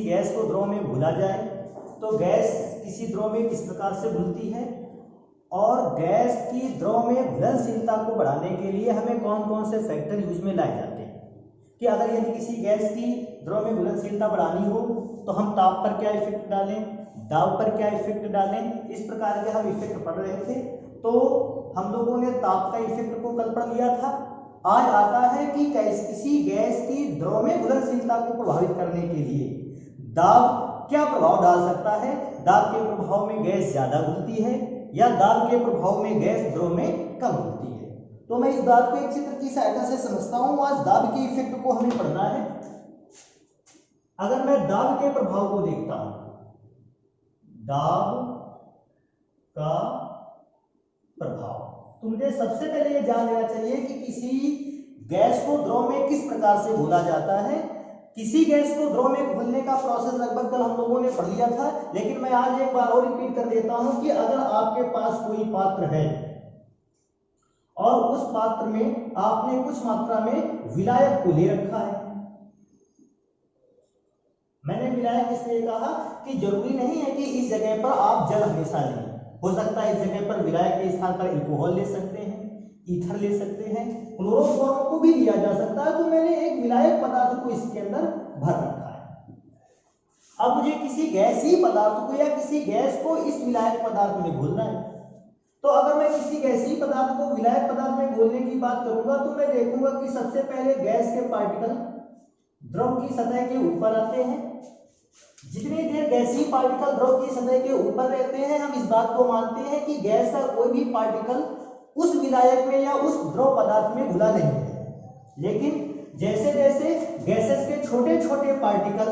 Gas को द्रव में घोला जाए तो गैस किसी द्रव में किस प्रकार से घुलती है, और गैस की द्रव में घुलनशीलता को बढ़ाने के लिए हमें कौन कौन से फैक्टर यूज में लाए जाते हैं, कि अगर यदि किसी गैस की द्रव में घुलनशीलता बढ़ानी हो तो हम ताप पर क्या इफेक्ट डालें, दाब पर क्या इफेक्ट डालें, इस प्रकार के हम इफेक्ट पढ़ रहे थे। तो हम लोगों ने ताप का इफेक्ट को कल पढ़ लिया था। आज आता है कि किसी गैस की द्रव में घुलनशीलता को प्रभावित करने के लिए दाब क्या प्रभाव डाल सकता है। दाब के प्रभाव में गैस ज्यादा घुलती है या दाब के प्रभाव में गैस द्रव में कम घुलती है। तो मैं इस बात को एक चित्र की सहायता से समझता हूं। आज दाब के इफेक्ट को हमें पढ़ना है। अगर मैं दाब के प्रभाव को देखता हूं, दाब का प्रभाव, तो मुझे सबसे पहले ये जान लेना चाहिए कि किसी गैस को द्रव में किस प्रकार से घोला जाता है। किसी गैस को द्रव में घोलने का प्रोसेस लगभग कल हम लोगों ने पढ़ लिया था, लेकिन मैं आज एक बार और रिपीट कर देता हूं कि अगर आपके पास कोई पात्र है और उस पात्र में आपने कुछ मात्रा में विलायक को ले रखा है। मैंने विलायक इसलिए कहा कि जरूरी नहीं है कि इस जगह पर आप जल हमेशा लें, हो सकता है इस जगह पर विलायक के स्थान पर अल्कोहल ले सकते हैं, ईथर ले सकते हैं, क्लोरोफॉर्म को भी लिया जा सकता है। तो मैंने एक विलायक पदार्थ को इसके अंदर भर रखा है। अब मुझे किसी गैसीय पदार्थ को या किसी गैस को इस विलायक पदार्थ में घोलना है। तो अगर मैं किसी गैसीय पदार्थ को विलायक पदार्थ में घोलने की बात करूंगा तो मैं देखूंगा कि सबसे पहले गैस के पार्टिकल द्रव की सतह के ऊपर आते हैं। जितनी देर गैसीय पार्टिकल द्रव की सतह के ऊपर रहते हैं, हम इस बात को मानते हैं कि गैस का कोई भी पार्टिकल उस विलायक में या उस द्रव पदार्थ में घुला नहीं है। लेकिन जैसे जैसे गैसेस के छोटे छोटे पार्टिकल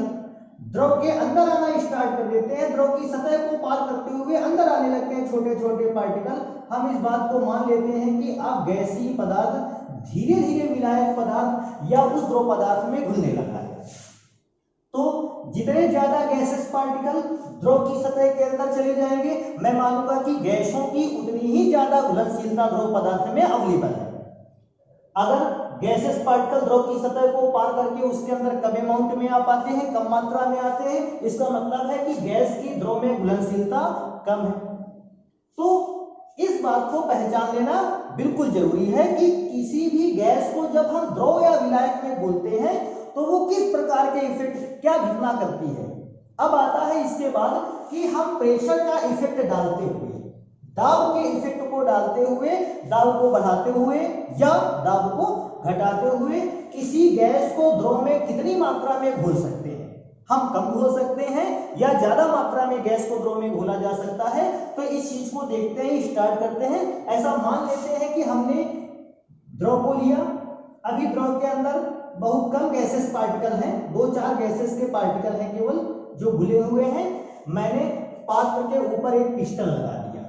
द्रव के अंदर आना स्टार्ट कर देते हैं, द्रव की सतह को पार करते हुए अंदर आने लगते हैं छोटे छोटे पार्टिकल, हम इस बात को मान लेते हैं कि अब गैसीय पदार्थ धीरे धीरे विलायक पदार्थ या उस द्रव पदार्थ में घुलने लगा है। तो जितने ज्यादा गैसेस पार्टिकल द्रव की सतह के अंदर चले जाएंगे, मैं मानूंगा कि गैसों की उतनी ही ज्यादा घुलनशीलता द्रव पदार्थ में अवेलेबल है। अगर गैसेस पार्टिकल द्रव की सतह को पार करके उसके अंदर कम अमाउंट में आ पाते हैं, कम मात्रा में आते हैं, इसका मतलब है कि गैस की द्रव में घुलनशीलता कम है। तो इस बात को पहचान लेना बिल्कुल जरूरी है कि किसी भी गैस को जब हम द्रव या विलायक में घोलते हैं तो वो किस प्रकार के इफेक्ट, क्या घटना करती है। अब आता है इसके बाद कि हम प्रेशर का इफेक्ट डालते हुए, दाब के इफेक्ट को डालते हुए, दाब को बढ़ाते हुए या दाब को घटाते हुए किसी गैस को द्रव में कितनी मात्रा में घोल सकते हैं। हम कम घोल सकते हैं या ज्यादा मात्रा में गैस को द्रव में घोला जा सकता है। तो इस चीज को देखते हैं, स्टार्ट करते हैं। ऐसा मान लेते हैं कि हमने द्रव को लिया, अभी द्रव के अंदर बहुत कम गैसेस पार्टिकल हैं, 2-4 गैसेस के पार्टिकल हैं केवल जो घुले हुए हैं। मैंने पात्र के ऊपर एक पिस्टन लगा दिया,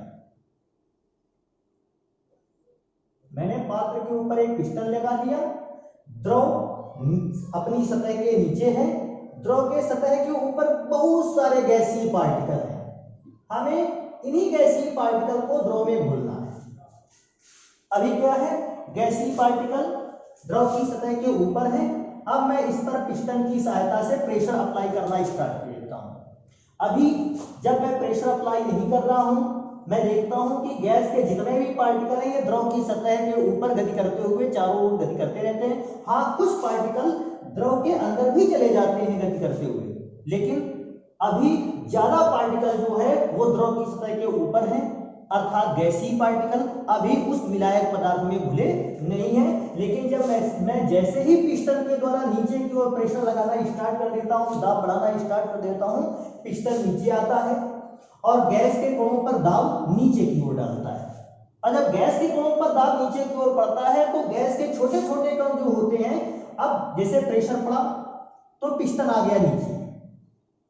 मैंने पात्र के ऊपर एक पिस्टन लगा दिया। द्रव अपनी सतह के नीचे है, द्रव के सतह के ऊपर बहुत सारे गैसीय पार्टिकल हैं। हमें इन्हीं गैसीय पार्टिकल को द्रव में घोलना है। अभी क्या है, गैसीय पार्टिकल द्रव की सतह के ऊपर है। अब मैं इस पर पिस्टन की सहायता से प्रेशर अप्लाई करना स्टार्ट कर देता हूं। अभी जब मैं प्रेशर अप्लाई नहीं कर रहा हूं, मैं देखता हूं कि गैस के जितने भी पार्टिकल हैं ये द्रव की सतह के ऊपर गति करते हुए चारों ओर गति करते रहते हैं। हाँ, कुछ पार्टिकल द्रव के अंदर भी चले जाते हैं गति करते हुए, लेकिन अभी ज्यादा पार्टिकल जो है वो द्रव की सतह के ऊपर है, अर्थात गैसीय पार्टिकल अभी उस विलायक पदार्थ में घुले नहीं है। लेकिन जब मैं जैसे ही पिस्टन के द्वारा नीचे की ओर प्रेशर लगाना स्टार्ट कर देता हूं, दाब बढ़ाना स्टार्ट कर देता हूं, पिस्टन नीचे आता है और गैस के कोणों पर दाब नीचे की ओर डालता है। और जब गैस के कोणों पर दाब नीचे की ओर पड़ता है तो गैस के छोटे छोटे कण जो होते हैं, अब जैसे प्रेशर पड़ा तो पिस्टन आ गया नीचे।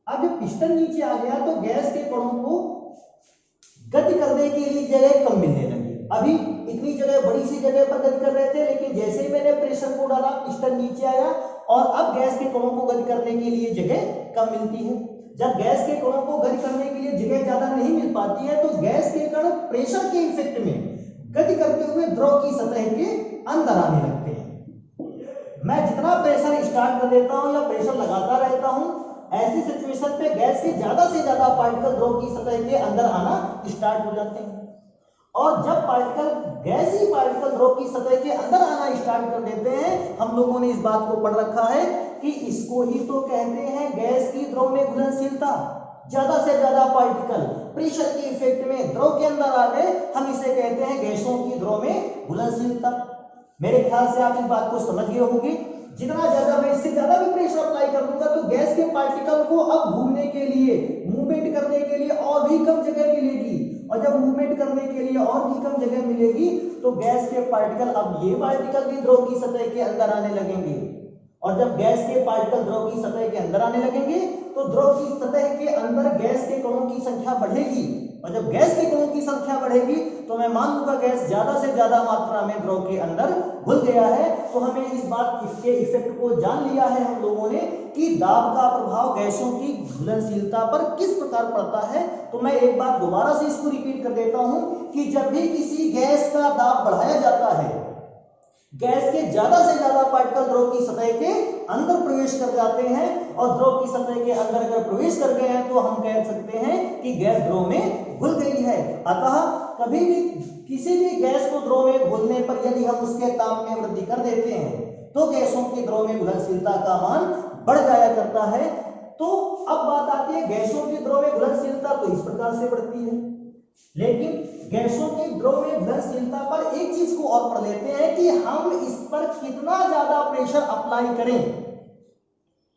अब जब पिस्टन नीचे आ गया तो गैस के कणों को गति करने के लिए जगह कम मिलने लगी। अभी इतनी जगह, बड़ी सी जगह पर गति कर रहे थे, लेकिन जैसे ही मैंने प्रेशर को डाला पिस्टन नीचे आया और अब गैस के कणों को गति करने के लिए जगह कम मिलती है। जब गैस के कणों को गति करने के लिए जगह ज्यादा नहीं मिल पाती है तो गैस के कण प्रेशर के इफेक्ट में गति करते हुए द्रव की सतह के अंदर आने लगते हैं। मैं जितना प्रेशर स्टार्ट कर देता हूं या प्रेशर लगाता रहता हूं, ऐसी सिचुएशन पे गैस के ज्यादा से ज्यादा पार्टिकल द्रव की सतह के अंदर आना स्टार्ट हो जाते हैं। और जब पार्टिकल गैसीय पार्टिकल द्रव की सतह के अंदर आना स्टार्ट कर देते हैं, हम लोगों ने इस बात को पढ़ रखा है कि इसको ही तो कहते हैं गैस की द्रव में घुलनशीलता। ज्यादा से ज्यादा पार्टिकल प्रेशर के इफेक्ट में द्रव के अंदर आ गए, हम इसे कहते हैं गैसों की द्रव में घुलनशीलता। मेरे ख्याल से आप इस बात को समझ गए होंगे। जितना ज्यादा मैं इससे ज्यादा भी प्रेशर अप्लाई कर दूंगा तो गैस के पार्टिकल को अब घूमने के लिए, मूवमेंट करने के लिए और भी कम जगह मिलेगी, और जब मूवमेंट करने के लिए और भी कम जगह मिलेगी तो गैस के पार्टिकल, अब ये पार्टिकल भी द्रव की सतह के अंदर आने लगेंगे। और जब गैस के पार्टिकल द्रव की सतह के अंदर आने लगेंगे तो द्रव की सतह के अंदर गैस के कणों की संख्या बढ़ेगी, और जब गैस के कणों की संख्या बढ़ेगी तो मैं मान लूंगा गैस ज्यादा से ज्यादा मात्रा में द्रव के अंदर घुल गया है। तो हमें इस बात इसके इफेक्ट को जान लिया है हम लोगों ने कि दाब का प्रभाव गैसों की घुलनशीलता पर किस प्रकार पड़ता है। तो मैं एक बार दोबारा से इसको रिपीट कर देता हूं कि जब भी किसी गैस का दाब बढ़ाया जाता है, गैस के ज्यादा से ज्यादा पार्टिकल द्रव की सतह के अंदर प्रवेश कर जाते हैं, और द्रव की सतह के अंदर अगर प्रवेश कर गए हैं तो हम कह सकते हैं कि गैस द्रव में घुल गई है। अतः कभी भी किसी भी गैस को द्रव में घुलने पर यदि हम उसके ताप में वृद्धि कर देते हैं तो गैसों की द्रव में घुलनशीलता का मान बढ़ जाया करता है। तो अब बात आती है गैसों की द्रव में घुलनशीलता तो इस प्रकार से बढ़ती है, लेकिन गैसों की द्रव में घुलनशीलता पर एक चीज को और पढ़ लेते हैं कि हम इस पर कितना ज्यादा प्रेशर अप्लाई करें,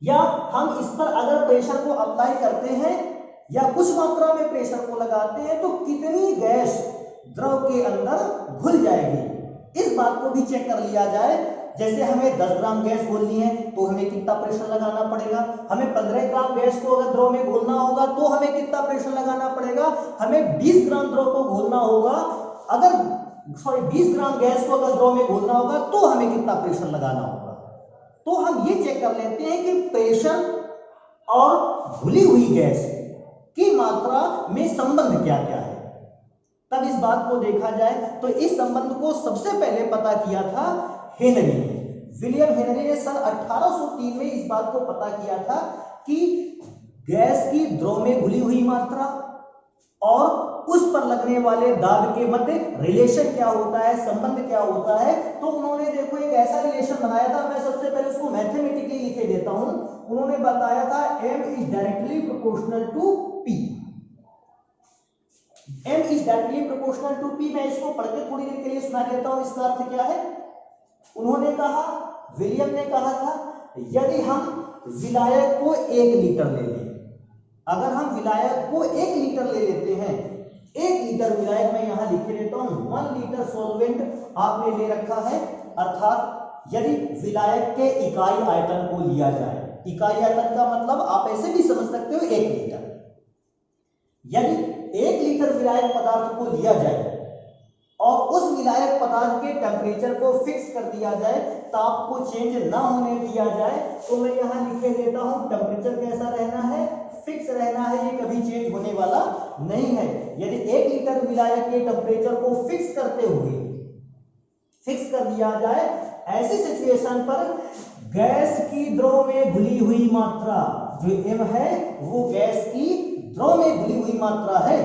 या हम इस पर अगर प्रेशर को अप्लाई करते हैं या कुछ मात्रा में प्रेशर को लगाते हैं तो कितनी गैस द्रव के अंदर घुल जाएगी। इस बात को भी चेक कर लिया जाए। जैसे हमें 10 ग्राम गैस घोलनी है तो हमें कितना प्रेशर लगाना पड़ेगा, हमें 15 ग्राम गैस को अगर द्रव में घोलना होगा तो हमें कितना प्रेशर लगाना पड़ेगा, हमें 20 ग्राम द्रव को घोलना होगा, अगर 20 ग्राम गैस को अगर द्रव में घोलना होगा तो हमें कितना प्रेशर लगाना होगा। तो हम ये चेक कर लेते हैं कि प्रेशर और घुली हुई गैस की मात्रा में संबंध क्या क्या है। तब इस बात को देखा जाए तो इस संबंध को सबसे पहले पता किया था हेनरी ने। विलियम हेनरी ने सन 1803 में इस बात को पता किया था कि गैस की द्रव में घुली हुई मात्रा और उस पर लगने वाले दाब के मध्य रिलेशन क्या होता है, संबंध क्या होता है। तो उन्होंने देखो एक ऐसा रिलेशन बनाया था, मैं सबसे पहले उसको मैथमेटिकली लिखे देता हूं। उन्होंने बताया था m is directly proportional to p। m is directly proportional to p। मैं इसको पढ़ के थोड़ी देर के लिए सुना देता हूं इसका अर्थ क्या है। उन्होंने कहा, विलियम ने कहा था, यदि हम विलायक को 1 लीटर ले लें, अगर हम विलायक को 1 लीटर ले लेते हैं, 1 लीटर विलायक मैं यहां लिखे देता हूं, 1 लीटर सॉल्वेंट आपने ले रखा है, अर्थात यदि विलायक के इकाई आयतन को लिया जाए, इकाई आयतन का मतलब आप ऐसे भी समझ सकते हो 1 लीटर। यदि 1 लीटर विलायक पदार्थ को लिया जाए और उस विलायक पदार्थ के टेम्परेचर को फिक्स कर दिया जाए, ताप को चेंज ना होने दिया जाए, तो मैं यहां लिखे देता हूं टेम्परेचर कैसा रहना है, फिक्स रहना है, ये कभी चेंज होने वाला नहीं है। यदि 1 लीटर विलायक के टेम्परेचर को फिक्स करते हुए फिक्स कर दिया जाए, ऐसी सिचुएशन पर गैस की द्रव में घुली हुई मात्रा जो m है वो गैस की द्रव में घुली हुई मात्रा है,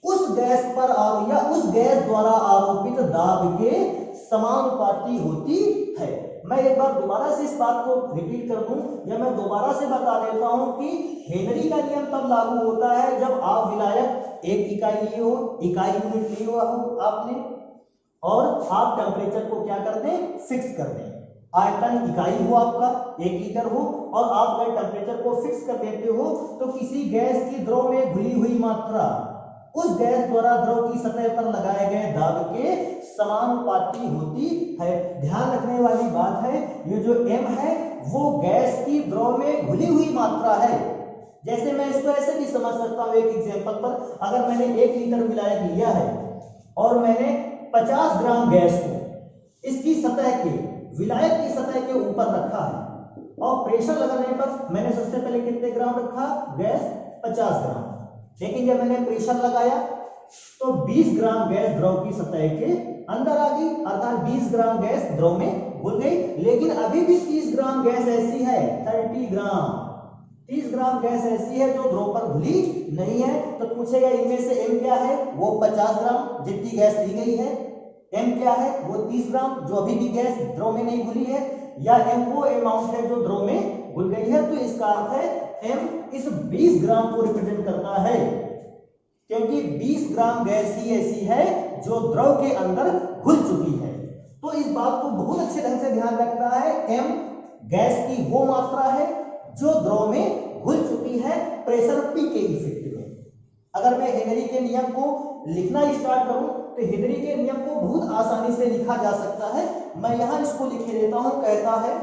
उस गैस पर या उस गैस द्वारा आरोपित दाब के समानुपाती होती है। मैं एक बार दोबारा से इस बात को रिपीट कर दूं, या मैं दोबारा से बता देता हूं कि हेनरी का नियम तब लागू होता है जब आप विलायक 1 इकाई लिए हो, इकाई यूनिट लिए हो आपने, और आप टेम्परेचर को क्या कर दें, फिक्स कर दें। आयतन इकाई हो आपका 1 लीटर हो और आप अगर टेम्परेचर को फिक्स कर देते हो तो किसी गैस की द्रव में घुली हुई मात्रा उस गैस द्वारा द्रव की सतह पर लगाए गए दाब के समानुपाती होती है। ध्यान रखने वाली बात है, ये जो m है वो गैस की द्रव में घुली हुई मात्रा है। जैसे मैं इसको ऐसे भी समझ सकता हूं, एक एग्जांपल पर, अगर मैंने 1 लीटर विलायक लिया है और मैंने 50 ग्राम गैस को इसकी सतह के, विलायक की सतह के ऊपर रखा है और प्रेशर लगाने पर मैंने सबसे पहले कितने ग्राम रखा, गैस 50 ग्राम, लेकिन जब मैंने प्रेशर लगाया तो 20 ग्राम गैस द्रव की सतह के अंदर आ गई, अर्थात 20 ग्राम गैस द्रव में घुल गई। लेकिन अभी भी 30 ग्राम गैस ऐसी है, 30 ग्राम 30 ग्राम गैस ऐसी है जो द्रव पर घुली नहीं है, तो पूछेगा इनमें से m क्या है, वो 50 ग्राम जितनी गैस ली गई है, m क्या है वो 30 ग्राम जो अभी भी गैस द्रव में नहीं घुली है, या m वो अमाउंट है जो द्रव में घुल गई है। तो इसका अर्थ है m इस 20 ग्राम को रिप्रेजेंट करता है, क्योंकि 20 ग्राम गैस ही ऐसी है जो द्रव के अंदर घुल चुकी है। तो इस बात को बहुत अच्छे ढंग से ध्यान रखना है, m गैस की वो मात्रा है जो द्रव में घुल चुकी है प्रेशर P के इफेक्ट में। अगर मैं हेनरी के नियम को लिखना स्टार्ट करूं तो हेनरी के नियम को बहुत आसानी से लिखा जा सकता है। मैं यहां इसको लिख देता हूं, कहता है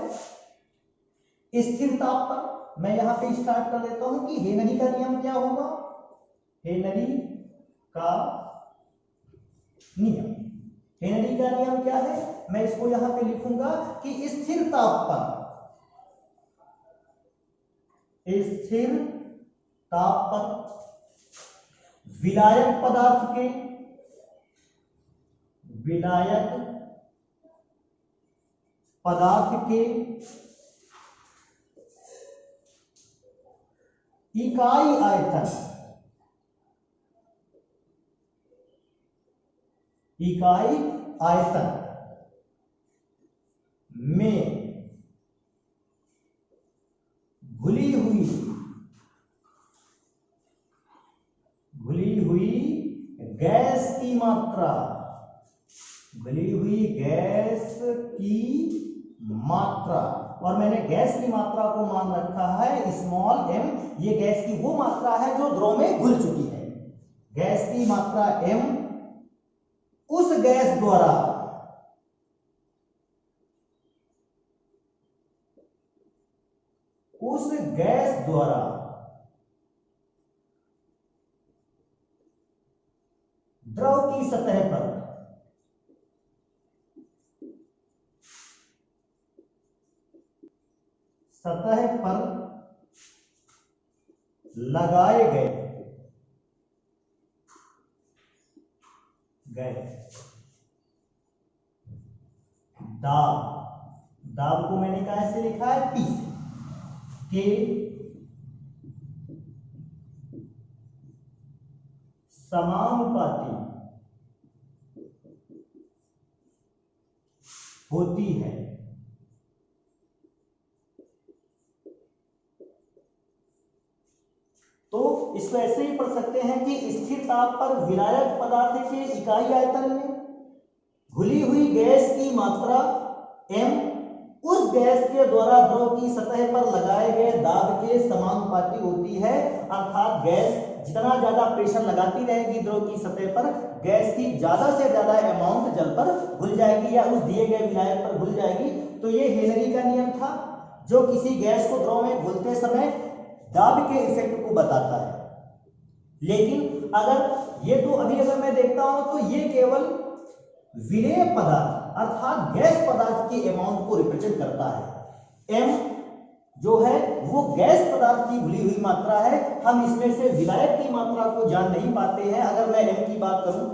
स्थिर ताप पर। मैं यहां पे स्टार्ट कर देता हूं कि हेनरी का नियम क्या होगा, हेनरी का नियम, हेनरी का नियम क्या है, मैं इसको यहां पे लिखूंगा कि स्थिर ताप पर, स्थिर ताप पर विलायक पदार्थ के, विलायक पदार्थ के इकाई आयतन, इकाई आयतन में घुली हुई गैस की मात्रा, घुली हुई गैस की मात्रा, और मैंने गैस की मात्रा को मान रखा है स्मॉल m। ये गैस की वो मात्रा है जो द्रव में घुल चुकी है। गैस की मात्रा m उस गैस द्वारा, उस गैस द्वारा द्रव की सतह पर लगाए गए दाब, दाब को मैंने कैसे लिखा है, P के समानुपाती होती है। तो इसको ऐसे ही पढ़ सकते हैं कि स्थिर ताप पर विलायक पदार्थ के इकाई आयतन में घुली हुई गैस की मात्रा m उस गैस के द्वारा द्रव की सतह पर लगाए गए दाब के समानुपाती होती है। अर्थात गैस जितना ज्यादा प्रेशर लगाती रहेगी द्रव की सतह पर, गैस की ज्यादा से ज्यादा अमाउंट जल पर घुल जाएगी या उस दिए गए विलायक पर घुल जाएगी। तो ये हेनरी का नियम था जो किसी गैस को द्रव में घुलते समय दाब के इफेक्ट को बताता है। लेकिन अगर ये तो अभी अगर मैं देखता हूं तो ये केवल विलेय पदार्थ अर्थात गैस पदार्थ की अमाउंट को रिप्रेजेंट करता है। m जो है वो गैस पदार्थ की घुली हुई मात्रा है। हम इसमें से विलायक की मात्रा को जान नहीं पाते हैं अगर मैं m की बात करूं।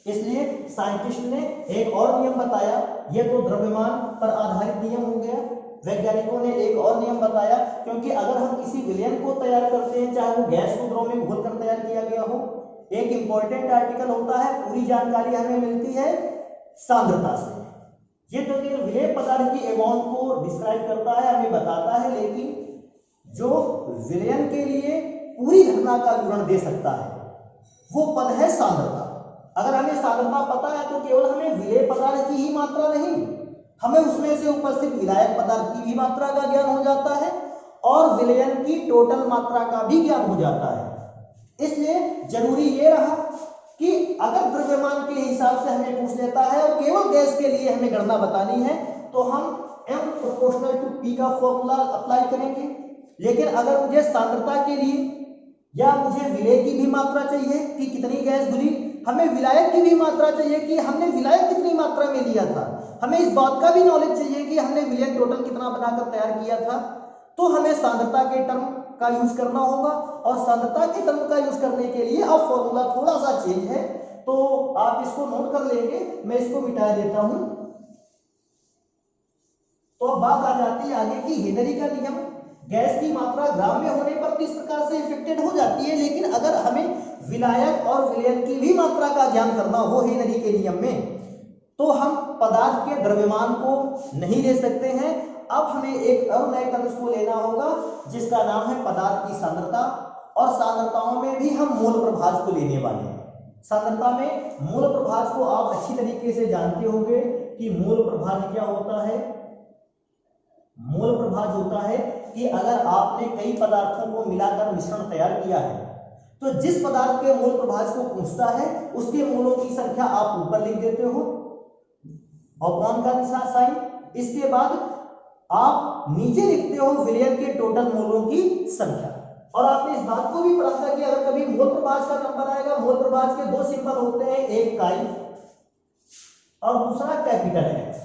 इसलिए साइंटिस्ट ने एक और नियम बताया, ये तो द्रव्यमान पर आधारित नियम हो गया। वैज्ञानिकों ने एक और नियम बताया, क्योंकि अगर हम किसी विलयन को तैयार करते हैं, चाहे वो गैस को द्रव में घोलकर तैयार किया गया हो, एक इंपॉर्टेंट आर्टिकल होता है, पूरी जानकारी हमें मिलती है सांद्रता से। ये तो केवल विलेय पदार्थ की अमाउंट को डिस्क्राइब करता है, हमें बताता है, लेकिन जो विलयन के लिए पूरी घटना का विवरण दे सकता है वो पद है सांद्रता। अगर हमें सांद्रता पता है तो केवल हमें विलेय पदार्थ की ही मात्रा नहीं, हमें उसमें से उपस्थित विलायक पदार्थ की भी मात्रा का ज्ञान हो जाता है और विलयन की टोटल मात्रा का भी ज्ञान हो जाता है। इसलिए जरूरी ये रहा कि अगर द्रव्यमान के हिसाब से हमें पूछ लेता है और केवल गैस के लिए हमें गणना बतानी है तो हम m प्रोपोर्शनल टू p का फॉर्मूला अप्लाई करेंगे। लेकिन अगर मुझे सांद्रता के लिए या मुझे विलेय की भी मात्रा चाहिए कि कितनी गैस घुली, हमें विलायक की भी मात्रा चाहिए कि हमने विलायक कितनी मात्रा में लिया था, हमें इस बात का भी नॉलेज चाहिए कि हमने विलयन टोटल कितना बनाकर तैयार किया था, तो हमें सांद्रता के टर्म का यूज करना होगा। और सांद्रता के टर्म का यूज करने के लिए अब फॉर्मूला थोड़ा सा चेंज है, तो आप इसको नोट कर लेंगे, मैं इसको मिटा देता हूं। तो अब बात आ जाती है आगे की हेनरी का नियम। गैस की मात्रा ग्राम में होने पर तो इस प्रकार से इफेक्टेड हो जाती है, लेकिन अगर हमें विलायक और विलयन की भी मात्रा का ज्ञान करना हो हेनरी के नियम में, तो हम पदार्थ के द्रव्यमान को नहीं ले सकते हैं। अब हमें एक और नए टर्म्स को लेना होगा जिसका नाम है पदार्थ की सांद्रता, और सांद्रताओं में भी हम मोल प्रभाज को लेने वाले हैं। सांद्रता में मोल प्रभाज को आप अच्छी तरीके से जानते होंगे कि मोल प्रभाज क्या होता है। मोल प्रभाज होता है कि अगर आपने कई पदार्थों को मिलाकर मिश्रण तैयार किया है तो जिस पदार्थ के मोल प्रभाज को पूछता है उसके मोलों की संख्या आप ऊपर लिख देते हो और कौन का निशान साइन, इसके बाद आप नीचे लिखते हो विलयन के टोटल मोलों की संख्या। और आपने इस बात को भी पढ़ा था कि अगर कभी मोल प्रभाज का नंबर आएगा, मोल प्रभाज के दो सिंबल होते हैं, एक काई और दूसरा कैपिटल एक्स।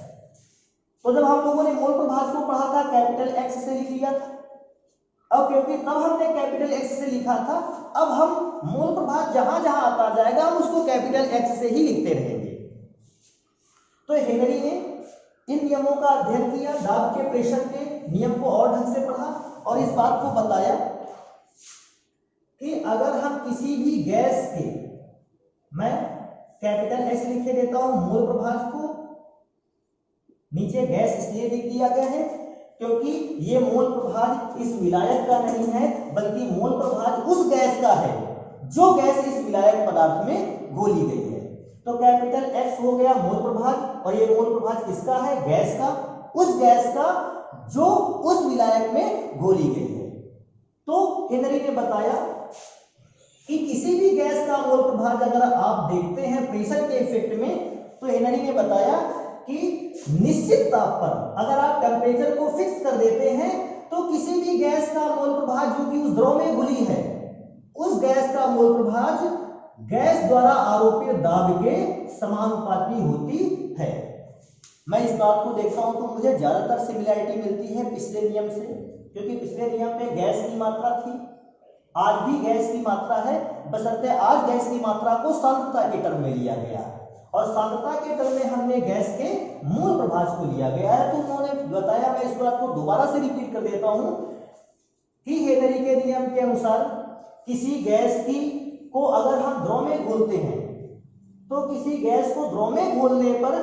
तो जब हम लोगों ने मोल प्रभाज को पढ़ा था कैपिटल एक्स से लिख लिया था, अब क्योंकि तब हमने कैपिटल एक्स से लिखा था, अब हम मोल प्रभाज जहां जहां आता जाएगा हम उसको कैपिटल एक्स से ही लिखते रहेंगे। तो हेनरी ने इन नियमों का अध्ययन किया, दाब के प्रेशर के नियम को और ढंग से पढ़ा और इस बात को बताया कि अगर हम किसी भी गैस के, मैं कैपिटल एक्स लिखे देता हूं मोल प्रभाज को, नीचे गैस इसलिए लिख दिया गया है क्योंकि ये मोल प्रभाज इस विलायक का नहीं है बल्कि मोल प्रभाज उस गैस का है जो गैस इस विलायक पदार्थ में घोली गई है। तो कैपिटल एक्स हो गया मोल प्रभाज और ये मोल प्रभाज किसका है, गैस का, उस गैस का जो उस विलायक में घोली गई है। तो हेनरी ने बताया कि किसी भी गैस का मोल प्रभाज अगर आप देखते हैं प्रेशर के इफेक्ट में, तो हेनरी ने बताया कि निश्चित ताप पर अगर आप टेम्परेचर को फिक्स कर देते हैं तो किसी भी गैस का मोल प्रभाज जो कि उस द्रव में घुली है, उस गैस का मोल प्रभाज गैस द्वारा आरोपित दाब के समानुपाती होती है। मैं इस बात को देखता हूं तो मुझे ज्यादातर सिमिलैरिटी मिलती है पिछले नियम से, क्योंकि पिछले नियम में गैस की मात्रा थी, आज भी गैस की मात्रा है, बशर्ते आज गैस की मात्रा को सांद्रता के टर्म में लिया गया है और सांद्रता के टर्म में हमने गैस के मोल प्रभाज को लिया गया है। तो उन्होंने बताया, मैं इस बात को दोबारा से रिपीट कर देता हूं कि हेनरी के नियम के अनुसार किसी गैस की को अगर हम द्रव में घोलते हैं तो किसी गैस को द्रव में घोलने पर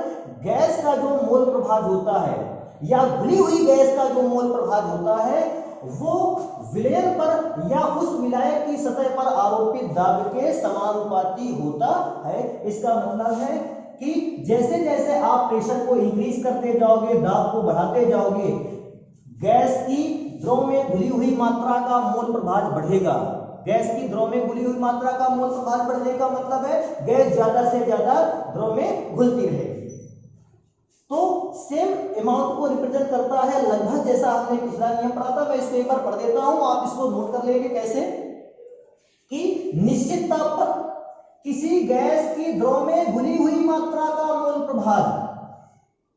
गैस का जो मोल प्रभाज होता है या घुली हुई गैस का जो मोल प्रभाज होता है वो विलयन पर या उस विलायक की सतह पर आरोपित दाब के समानुपाती होता है। इसका मतलब है कि जैसे जैसे आप प्रेशर को इंक्रीज करते जाओगे, दाब को बढ़ाते जाओगे, गैस की द्रव में घुली हुई मात्रा का मोल प्रभाज बढ़ेगा। गैस की द्रव में घुली हुई मात्रा का मोल प्रभाज बढ़ने का मतलब है गैस ज्यादा से ज्यादा द्रव में घुलती रहेगी। तो सेम अमाउंट को रिप्रेजेंट करता है लगभग जैसा हमने पिछला नियम पढ़ा था। मैं इसको एक बार पढ़ देता हूं, आप इसको नोट कर लेंगे कैसे कि निश्चित ताप पर किसी गैस की द्रव में घुली हुई मात्रा का मोल प्रभाज,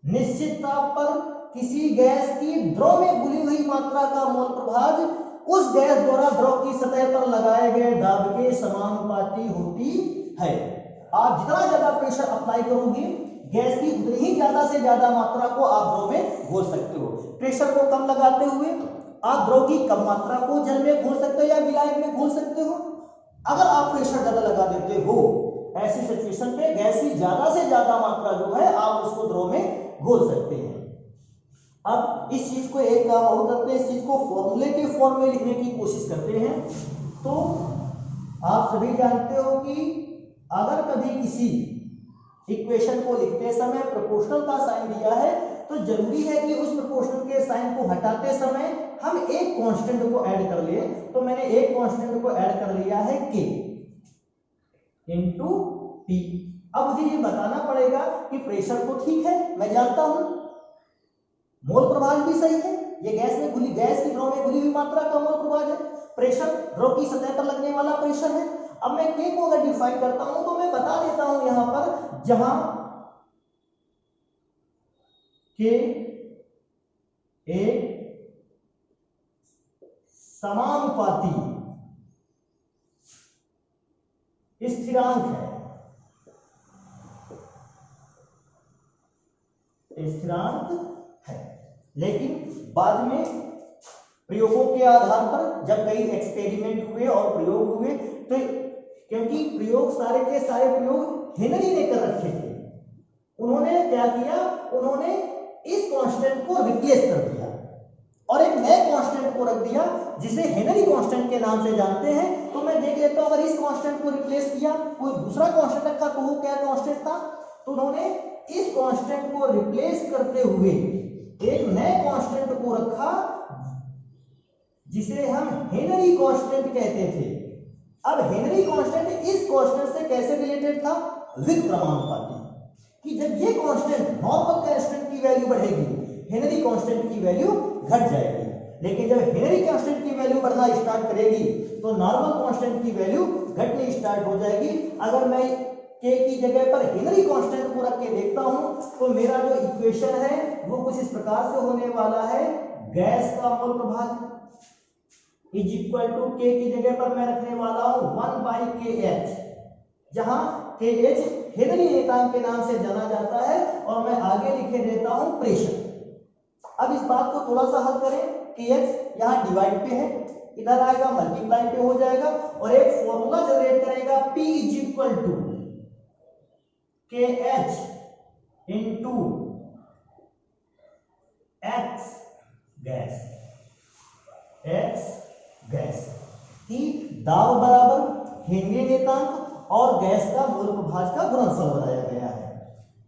निश्चित ताप पर किसी गैस की द्रव में घुली हुई मात्रा का मोल प्रभाज उस गैस द्वारा द्रव की सतह पर लगाए गए दाब के समानुपाती होती है। आप जितना ज्यादा प्रेशर अप्लाई करोगे गैस की उतनी ही ज्यादा से ज्यादा मात्रा को आप द्रव में घोल सकते हो। प्रेशर को कम लगाते हुए आप द्रव की कम मात्रा को जल में घोल सकते हो या विलायक में घोल सकते हो। अगर आप प्रेशर ज्यादा लगा देते हो ऐसी सिचुएशन पे गैस की ज्यादा से ज्यादा मात्रा जो है आप उसको द्रव में घोल सकते हैं। अब इस चीज को एक काम और करते हैं, इस चीज को फॉर्मूले के फॉर्म में लिखने की कोशिश करते हैं। तो आप सभी जानते हो कि अगर कभी किसी इक्वेशन को लिखते समय प्रोपोर्शनल का साइन दिया है तो जरूरी है कि उस प्रोपोर्शनल के साइन को हटाते समय हम एक कांस्टेंट को ऐड कर ले। तो मैंने एक कांस्टेंट को ऐड कर लिया है k इंटू टी। अब मुझे ये बताना पड़ेगा कि प्रेशर तो ठीक है, मैं जानता हूं, मोल प्रभाज भी सही है, ये गैस की द्रव में घुली हुई मात्रा का मोल प्रभाज है, प्रेशर द्रव की सतह पर लगने वाला प्रेशर है। अब मैं k को अगर डिफाइन करता हूं तो मैं बता देता हूं यहां पर जहां k एक समानुपाती स्थिरांक है, लेकिन बाद में प्रयोगों के आधार पर जब कई एक्सपेरिमेंट हुए और प्रयोग हुए, तो क्योंकि प्रयोग सारे के सारे प्रयोग हेनरी ने कर रखे थे, उन्होंने क्या किया, उन्होंने इस कांस्टेंट को रिप्लेस कर दिया और एक नए कांस्टेंट को रख दिया जिसे हेनरी कांस्टेंट के नाम से जानते हैं। तो मैं देख लेता हूं, अगर इस कांस्टेंट को रिप्लेस किया, कोई दूसरा कांस्टेंट रखा, तो वो क्या कांस्टेंट था, तो उन्होंने इस कांस्टेंट को रिप्लेस करते हुए एक नए कांस्टेंट को रखा जिसे हम हेनरी कांस्टेंट कहते थे। अब हेनरी कांस्टेंट इस कांस्टेंट से कैसे रिलेटेड था, व्युत्क्रमानुपाती, कि जब ये कांस्टेंट नॉर्मल कांस्टेंट की वैल्यू बढ़ेगी, हेनरी कांस्टेंट की वैल्यू घट जाएगी, लेकिन जब हेनरी कांस्टेंट की वैल्यू बढ़ना स्टार्ट करेगी तो नॉर्मल कांस्टेंट की वैल्यू घटनी स्टार्ट हो जाएगी। अगर मैं के की जगह पर हेनरी कांस्टेंट को रख के देखता हूं तो मेरा जो इक्वेशन है वो कुछ इस प्रकार से होने वाला है, गैस का मोल प्रभाग इज इक्वल टू के की जगह पर मैं रखने वाला हूं 1/kh, जहां kh हेनरी नियतांक के नाम से जाना जाता है, और मैं आगे लिखे देता हूं प्रेशर। अब इस बात को थोड़ा सा हल करें, kh यहां डिवाइड पे है, इधर आएगा मल्टीप्लाई पे हो जाएगा, और एक फॉर्मूला जनरेट करेगा P is equal to kh into x gas, x gas की दाब बराबर हेनरी नियतांक और गैस का मोल प्रभाज का गुणनफल बनाया गया है।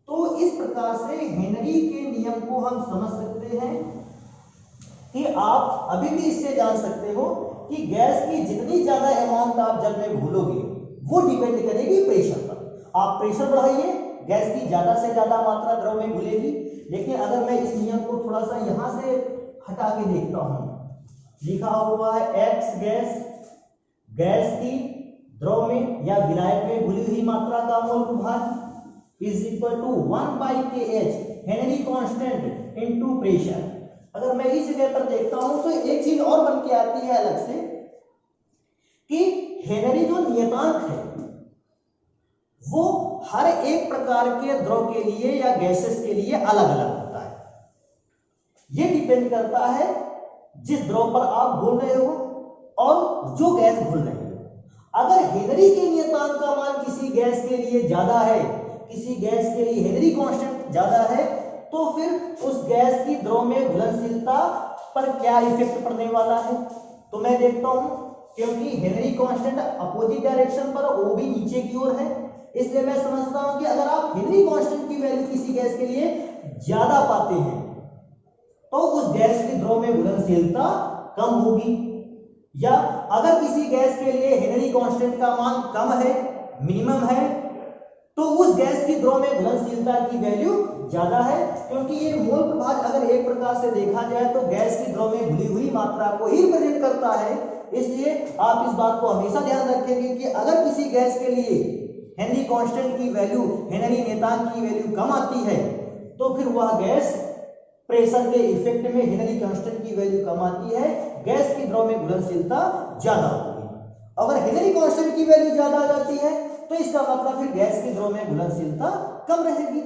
तो इस प्रकार से हेनरी के नियम को हम समझ सकते हैं कि आप अभी भी इससे जान सकते हो कि गैस की जितनी ज्यादा अमाउंट आप जल में घोलोगे वो डिपेंड करेगी प्रेशर पर। आप प्रेशर बढ़ाइए, गैस की ज्यादा से ज्यादा मात्रा द्रव में घुलेगी। लेकिन अगर मैं इस नियम को थोड़ा सा यहां से हटा के देखता हूं, लिखा हुआ है एक्स गैस, गैस की द्रव में या विलायक में घुली हुई मात्रा का मोल प्रभाज is equal to 1/kh Henry constant into pressure. अगर मैं इस जगह पर देखता हूं तो एक चीज और बन के आती है अलग से, कि हेनरी जो नियतांक है वो हर एक प्रकार के द्रव के लिए या गैसेस के लिए अलग अलग होता है। यह डिपेंड करता है जिस द्रव पर आप घोल रहे हो और जो गैस घोल रहे हो। अगर हेनरी के नियतांक का मान किसी गैस के लिए ज्यादा है, किसी गैस के लिए हेनरी कांस्टेंट ज्यादा है, तो फिर उस गैस की द्रव में घुलनशीलता पर क्या इफेक्ट पड़ने वाला है। तो मैं देखता हूं, क्योंकि हेनरी कांस्टेंट अपोजिट डायरेक्शन पर, वो भी नीचे की ओर है, इसलिए मैं समझता हूं कि अगर आप हेनरी कांस्टेंट की वैल्यू किसी गैस के लिए ज्यादा पाते हैं तो उस गैस की द्रव में घुलनशीलता कम होगी, या अगर किसी गैस के लिए हेनरी कांस्टेंट का मान कम है, मिनिमम है, तो उस गैस की द्रव में घुलनशीलता की वैल्यू ज्यादा है। क्योंकि ये मोल प्रभाज अगर एक प्रकार से देखा जाए तो गैस की द्रव में घुली हुई मात्रा को ही रिप्रेजेंट करता है। इसलिए आप इस बात को हमेशा ध्यान रखेंगे कि अगर किसी गैस के लिए हेनरी कांस्टेंट की वैल्यू, हेनरी नियतांक की वैल्यू कम आती है, तो फिर वह गैस प्रेशर के इफेक्ट में हेनरी कांस्टेंट की वैल्यू कम आती है, गैस की द्रव में घुलनशीलता ज्यादा होगी। अगर हेनरी कांस्टेंट की वैल्यू ज्यादा आ जाती है तो इसका मतलब फिर गैस की द्रव में घुलनशीलता कम रहेगी।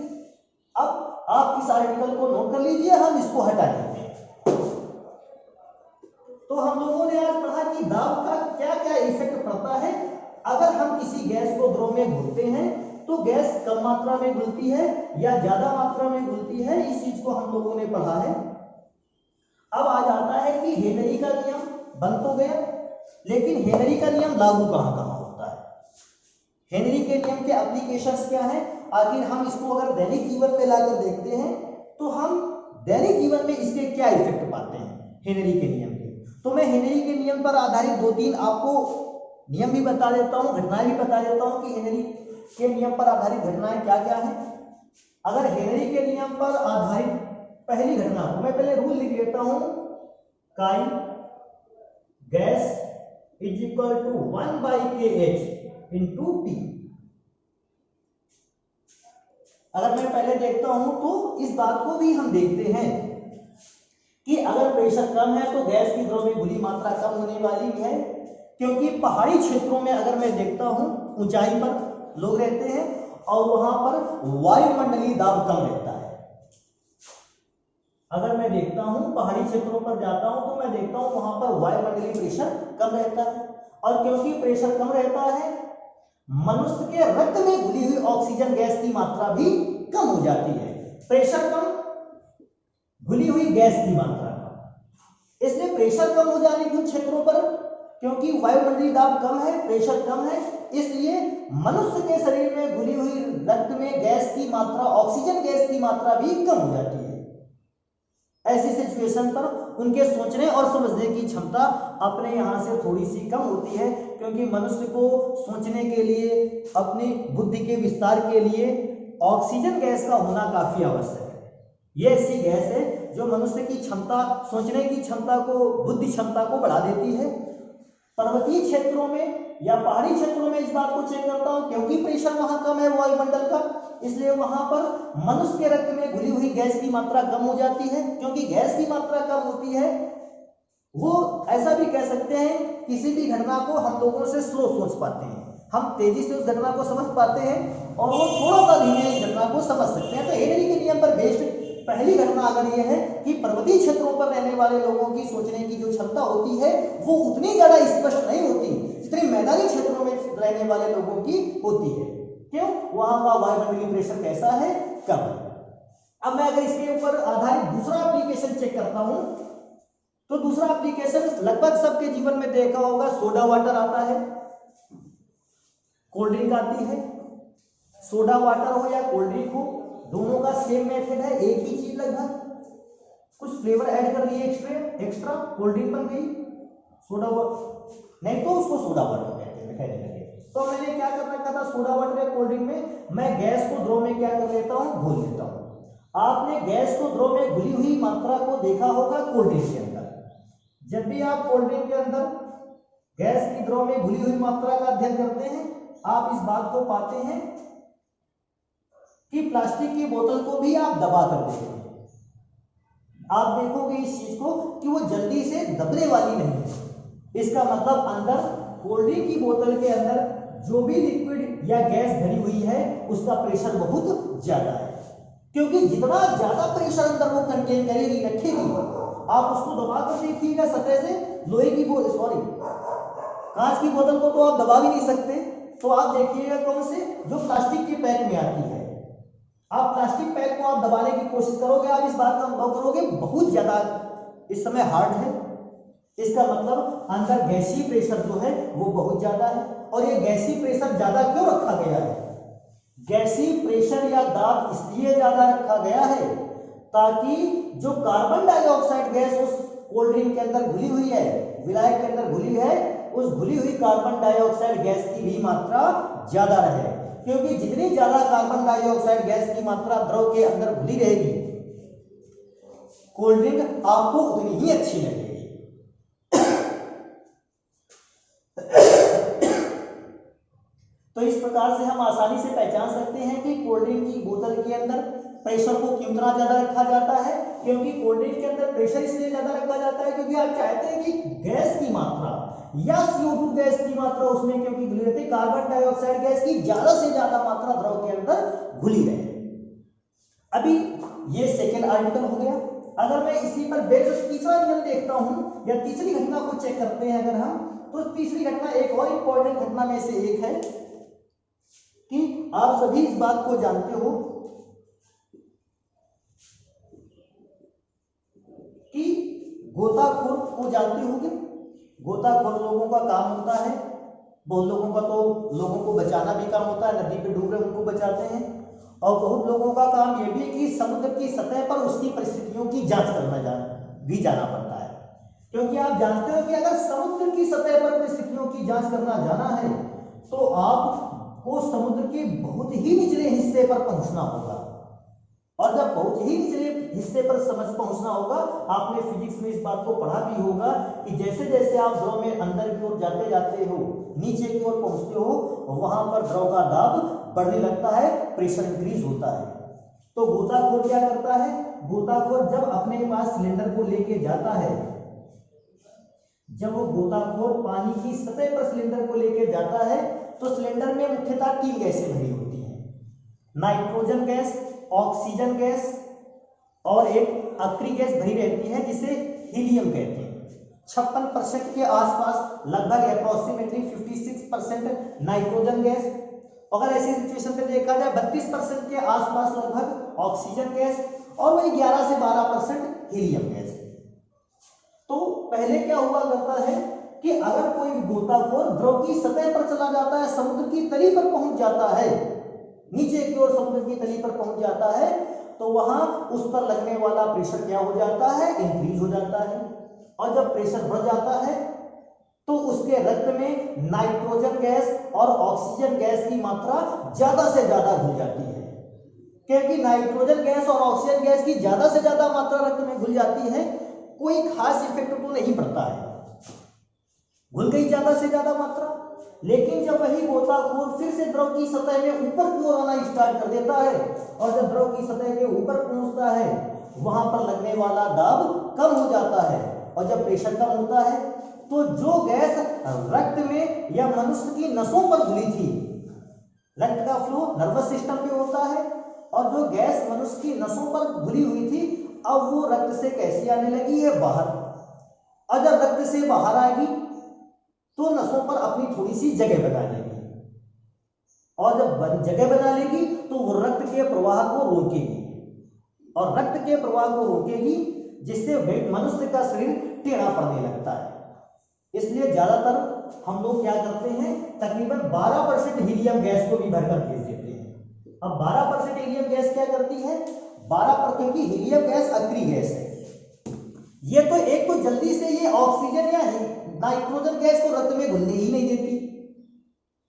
अब आप इस आर्टिकल को नोट कर लीजिए, हम इसको हटा देते हैं। तो हम लोगों ने आज पढ़ा कि दाब का क्या क्या इफेक्ट पड़ता है अगर हम किसी गैस को द्रव में घोलते हैं, तो गैस कम मात्रा में घुलती है या ज्यादा मात्रा में घुलती है, इस चीज को हम लोगों ने पढ़ा है। अब आ जाता है कि हेनरी का नियम बन तो गया, लेकिन हेनरी का नियम लागू कहां कहां होता है, हेनरी के नियम के एप्लीकेशंस क्या है। आखिर हम इसको अगर दैनिक जीवन में लाकर देखते हैं तो हम दैनिक जीवन में इसके क्या इफेक्ट पाते हैं हेनरी के नियम के। तो मैं हेनरी के नियम पर आधारित 2-3 आपको नियम भी बता देता हूं, घटनाएं भी बता देता हूं कि हेनरी के नियम पर आधारित घटनाएं क्या क्या है। अगर हेनरी के नियम पर आधारित पहली घटना को मैं पहले रूल लिख लेता हूं, chi gas is equal to 1/kh into P। अगर मैं पहले देखता हूं तो इस बात को भी हम देखते हैं कि अगर प्रेशर कम है तो गैस की द्रव में घुली मात्रा कम होने वाली है, क्योंकि पहाड़ी क्षेत्रों में अगर मैं देखता हूं ऊंचाई पर लोग रहते हैं और वहां पर वायुमंडलीय दाब कम रहता है। अगर मैं देखता हूं पहाड़ी क्षेत्रों पर जाता हूं तो मैं देखता हूं वहां पर वायुमंडलीय प्रेशर कम रहता है, और क्योंकि प्रेशर कम रहता है मनुष्य के रक्त में घुली हुई ऑक्सीजन गैस की मात्रा भी कम हो जाती है। प्रेशर कम, घुली हुई गैस की मात्रा कम, इसलिए प्रेशर कम हो जाने के क्षेत्रों पर, क्योंकि वायुमंडलीय दाब कम है, प्रेशर कम है, इसलिए मनुष्य के शरीर में घुली हुई रक्त में गैस की मात्रा, ऑक्सीजन गैस की मात्रा भी कम हो जाती है। ऐसी सिचुएशन पर उनके सोचने और समझने की क्षमता अपने यहाँ से थोड़ी सी कम होती है, क्योंकि मनुष्य को सोचने के लिए, अपनी बुद्धि के विस्तार के लिए ऑक्सीजन गैस का होना काफी आवश्यक है। यह ऐसी गैस है जो मनुष्य की क्षमता, सोचने की क्षमता को, बुद्धि क्षमता को बढ़ा देती है। पर्वतीय क्षेत्रों में या पहाड़ी क्षेत्रों में इस बात को चेक करता हूं, क्योंकि प्रेशर वहां कम है वायुमंडल का, इसलिए वहां पर मनुष्य के रक्त में घुली हुई गैस की मात्रा कम हो जाती है। क्योंकि गैस की मात्रा कम होती है, वो ऐसा भी कह सकते हैं किसी भी घटना को हम लोगों से स्लो सोच पाते हैं, हम तेजी से उस घटना को समझ पाते हैं और वो थोड़ा सा धीमे इस घटना को समझ सकते हैं। तो हेनरी के नियम पर बेस्ड पहली घटना अगर यह है कि पर्वतीय क्षेत्रों पर रहने वाले लोगों की सोचने की जो क्षमता होती है वो उतनी ज्यादा स्पष्ट नहीं होती जितनी मैदानी क्षेत्रों में रहने वाले लोगों की होती है। क्यों? वहां का वायुमंडलीय प्रेशर कैसा है? कम है। अब मैं अगर इसके ऊपर आधारित दूसरा एप्लीकेशन चेक करता हूं, तो दूसरा एप्लीकेशन लगभग सबके जीवन में देखा होगा, सोडा वाटर आता है, कोल्ड ड्रिंक आती है। सोडा वाटर हो या कोल्ड ड्रिंक हो, दोनों का सेम मेथड है, एक ही चीज लगभग, कुछ फ्लेवर ऐड कर दिए एक्स्ट्रा, कोल्ड ड्रिंक बन गई, सोडा वाटर नहीं तो उसको सोडा वाटर कहते हैं, कहने लगे। तो मैंने क्या कर रखा था, सोडा वाटर या कोल्ड ड्रिंक में मैं गैस को द्रव में क्या कर लेता हूं, घोल लेता हूं। आपने गैस को द्रव में घुली हुई मात्रा को देखा होगा कोल्ड ड्रिंक के अंदर। जब भी आप कोल्ड ड्रिंक के अंदर गैस की द्रव में घुली हुई मात्रा का अध्ययन करते हैं, आप इस बात को पाते हैं कि प्लास्टिक की बोतल को भी आप दबा कर देते हैं। आप देखोगे इस चीज को कि वो जल्दी से दबने वाली नहीं है। इसका मतलब अंदर कोल्ड ड्रिंक की बोतल के अंदर जो भी लिक्विड या गैस भरी हुई है उसका प्रेशर बहुत ज्यादा है, क्योंकि जितना ज्यादा प्रेशर अंदर वो कंटेन करेगी, रखेगी, आप उसको दबा कर देखिएगा सतह से, लोहे की बोतल, सॉरी कांच की बोतल को तो आप दबा भी नहीं सकते, तो आप देखिएगा कौन से, जो प्लास्टिक के पैक में आती है, आप प्लास्टिक पैक को आप दबाने की कोशिश करोगे, आप इस बात का अनुभव करोगे बहुत ज्यादा इस समय हार्ड है। इसका मतलब अंदर गैसीय प्रेशर जो है वो बहुत ज्यादा है। और ये गैसीय प्रेशर ज्यादा क्यों रखा गया है? गैसीय प्रेशर या दाब इसलिए ज्यादा रखा गया है ताकि जो कार्बन डाइऑक्साइड गैस उस कोल्ड ड्रिंक के अंदर घुली हुई है, विलायक के अंदर घुली है, उस घुली हुई कार्बन डाइऑक्साइड गैस की भी मात्रा ज्यादा रहे। क्योंकि जितनी ज्यादा कार्बन डाइऑक्साइड गैस की मात्रा द्रव के अंदर घुली रहेगी, कोल्ड ड्रिंक आपको उतनी ही अच्छी लगेगी। तो इस प्रकार से हम आसानी से पहचान सकते हैं कि कोल्ड ड्रिंक की बोतल के अंदर प्रेशर को क्यों इतना ज्यादा रखा जाता है। क्योंकि कोल्ड ड्रिंक के अंदर प्रेशर इसलिए ज्यादा रखा जाता है क्योंकि आप चाहते हैं कि गैस की मात्रा या CO2 गैस की मात्रा उसमें क्योंकि घुली रहती है, कार्बन डाइऑक्साइड गैस की ज्यादा से ज्यादा मात्रा द्रव के अंदर घुली रहे। अभी ये सेकेंड आर्टिकल हो गया। अगर मैं इसी पर बेस्ड तीसरा नियम देखता हूं या तीसरी घटना को चेक करते हैं अगर हम, तो तीसरी घटना एक और इंपॉर्टेंट घटना में से एक है कि आप सभी इस बात को जानते हो कि गोताखोर को जानते होंगे। गोताखोर लोगों का काम होता है, बहुत लोगों का तो लोगों को बचाना भी काम होता है, नदी पे डूब रहे उनको बचाते हैं, और बहुत लोगों का काम यह भी है कि समुद्र की सतह पर उसकी परिस्थितियों की जांच करना जाना पड़ता है। क्योंकि आप जानते हो कि अगर समुद्र की सतह पर परिस्थितियों की जांच करना जाना है तो आपको समुद्र के बहुत ही निचले हिस्से पर पहुंचना होगा, और जब बहुत ही निचले हिस्से पर पहुंचना होगा, आपने फिजिक्स में इस बात को पढ़ा भी होगा कि जैसे जैसे आप द्रव में अंदर की ओर जाते जाते हो, नीचे की ओर पहुंचते हो, वहां पर द्रव का दाब बढ़ने लगता है, प्रेशर इंक्रीज होता है। तो गोताखोर क्या करता है, गोताखोर जब अपने पास सिलेंडर को लेके जाता है, जब वो गोताखोर पानी की सतह पर सिलेंडर को लेके जाता है तो सिलेंडर में मुख्यतः 3 गैसें भरी होती हैं, नाइट्रोजन गैस, ऑक्सीजन गैस और एक अक्री गैस भरी रहती है जिसे हीलियम कहते हैं। 56% के आसपास, लगभग अप्रोक्सीमेटली 56% नाइट्रोजन गैस। अगर ऐसी सिचुएशन पे देखा जाए 32% के आसपास लगभग ऑक्सीजन गैस और वही 11 से 12% हीलियम गैस। तो पहले क्या हुआ करता है कि अगर कोई गोताखोर द्रव की सतह पर चला जाता है, समुद्र की तली पर पहुंच जाता है, नीचे की ओर समुद्र की तली पर पहुंच जाता है, तो वहां उस पर लगने वाला प्रेशर क्या हो जाता है, इंक्रीज हो जाता है। और जब प्रेशर बढ़ जाता है तो उसके रक्त में नाइट्रोजन गैस और ऑक्सीजन गैस की मात्रा ज्यादा से ज्यादा घुल जाती है। क्योंकि नाइट्रोजन गैस और ऑक्सीजन गैस की ज्यादा से ज्यादा मात्रा रक्त में घुल जाती है, कोई खास इफेक्ट तो नहीं पड़ता है, घुल गई ज्यादा से ज्यादा मात्रा। लेकिन जब वही गोताखोर फिर से द्रव की सतह में ऊपर की ओर आना स्टार्ट कर देता है और जब द्रव की सतह के ऊपर पहुंचता है वहां पर लगने वाला दाब कम हो जाता है। और जब प्रेशर कम होता है तो जो गैस रक्त में या मनुष्य की नसों पर घुली थी, रक्त का फ्लो नर्वस सिस्टम पे होता है, और जो गैस मनुष्य की नसों पर घुली हुई थी अब वो रक्त से कैसी आने लगी है, बाहर। और जब रक्त से बाहर आएगी तो नसों पर अपनी थोड़ी सी जगह बना लेगी, और जब जगह बना लेगी तो वो रक्त के प्रवाह को रोकेगी, और रक्त के प्रवाह को रोकेगी जिससे मनुष्य का शरीर टेढ़ा पड़ने लगता है। इसलिए ज्यादातर हम लोग क्या करते हैं, तकरीबन 12% हीलियम गैस को भी भरकर भेज देते हैं। अब 12% हीलियम गैस क्या करती है, 12% की हीलियम गैस अक्री गैस है। ये तो एक तो जल्दी से ये ऑक्सीजन या नाइट्रोजन गैस को रक्त में घुलने ही नहीं देती,